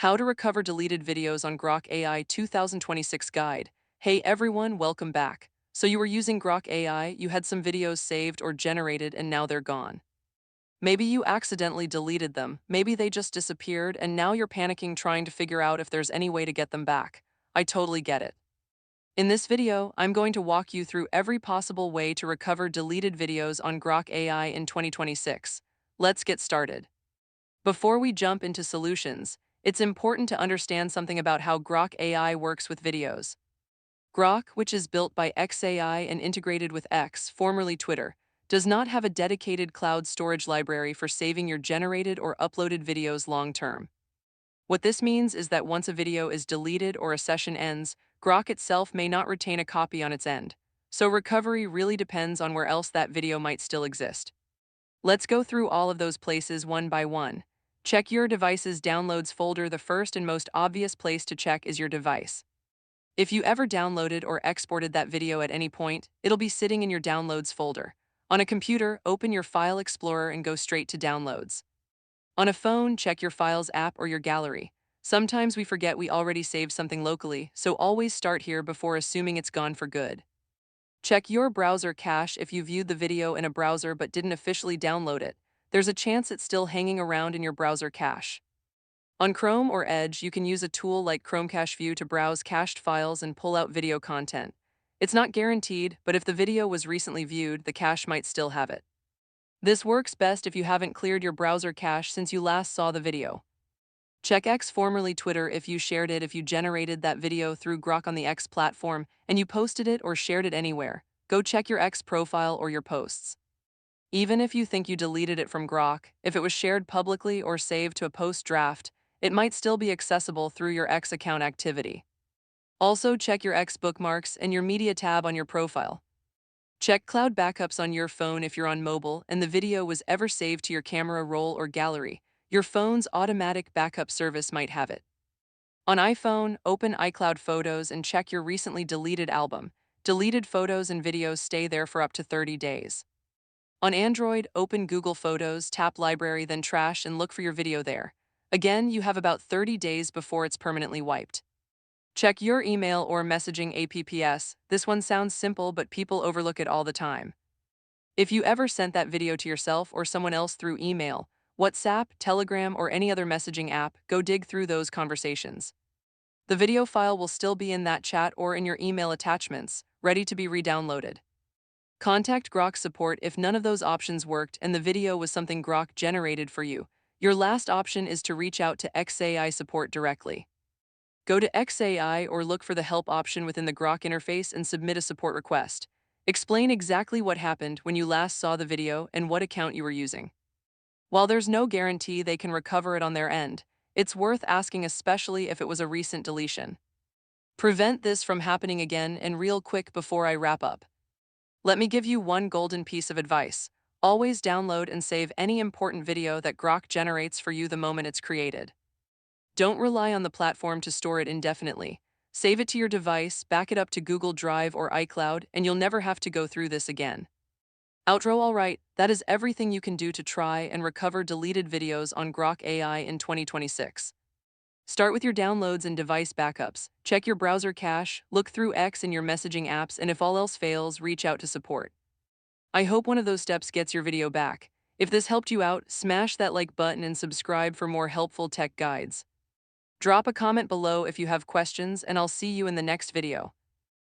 How to Recover Deleted Videos on Grok AI 2026 Guide. Hey everyone, welcome back. So you were using Grok AI, you had some videos saved or generated and now they're gone. Maybe you accidentally deleted them, maybe they just disappeared and now you're panicking trying to figure out if there's any way to get them back. I totally get it. In this video, I'm going to walk you through every possible way to recover deleted videos on Grok AI in 2026. Let's get started. Before we jump into solutions, it's important to understand something about how Grok AI works with videos. Grok, which is built by xAI and integrated with X, formerly Twitter, does not have a dedicated cloud storage library for saving your generated or uploaded videos long-term. What this means is that once a video is deleted or a session ends, Grok itself may not retain a copy on its end. So recovery really depends on where else that video might still exist. Let's go through all of those places one by one. Check your device's downloads folder. The first and most obvious place to check is your device. If you ever downloaded or exported that video at any point, it'll be sitting in your downloads folder. On a computer, open your File Explorer and go straight to Downloads. On a phone, check your Files app or your gallery. Sometimes we forget we already saved something locally, so always start here before assuming it's gone for good. Check your browser cache. If you viewed the video in a browser but didn't officially download it, there's a chance it's still hanging around in your browser cache. On Chrome or Edge, you can use a tool like Chrome Cache View to browse cached files and pull out video content. It's not guaranteed, but if the video was recently viewed, the cache might still have it. This works best if you haven't cleared your browser cache since you last saw the video. Check X, formerly Twitter, if you shared it. If you generated that video through Grok on the X platform and you posted it or shared it anywhere, go check your X profile or your posts. Even if you think you deleted it from Grok, if it was shared publicly or saved to a post draft, it might still be accessible through your X account activity. Also, check your X bookmarks and your media tab on your profile. Check cloud backups on your phone. If you're on mobile and the video was ever saved to your camera roll or gallery, your phone's automatic backup service might have it. On iPhone, open iCloud Photos and check your recently deleted album. Deleted photos and videos stay there for up to 30 days. On Android, open Google Photos, tap Library, then Trash and look for your video there. Again, you have about 30 days before it's permanently wiped. Check your email or messaging APKs. This one sounds simple, but people overlook it all the time. If you ever sent that video to yourself or someone else through email, WhatsApp, Telegram, or any other messaging app, go dig through those conversations. The video file will still be in that chat or in your email attachments, ready to be re-downloaded. Contact Grok support if none of those options worked and the video was something Grok generated for you. Your last option is to reach out to xAI support directly. Go to xAI or look for the help option within the Grok interface and submit a support request. Explain exactly what happened when you last saw the video and what account you were using. While there's no guarantee they can recover it on their end, it's worth asking, especially if it was a recent deletion. Prevent this from happening again. And real quick before I wrap up, let me give you one golden piece of advice. Always download and save any important video that Grok generates for you the moment it's created. Don't rely on the platform to store it indefinitely. Save it to your device, back it up to Google Drive or iCloud, and you'll never have to go through this again. Outro. All right, that is everything you can do to try and recover deleted videos on Grok AI in 2026. Start with your downloads and device backups. Check your browser cache, look through X and your messaging apps, and if all else fails, reach out to support. I hope one of those steps gets your video back. If this helped you out, smash that like button and subscribe for more helpful tech guides. Drop a comment below if you have questions, and I'll see you in the next video.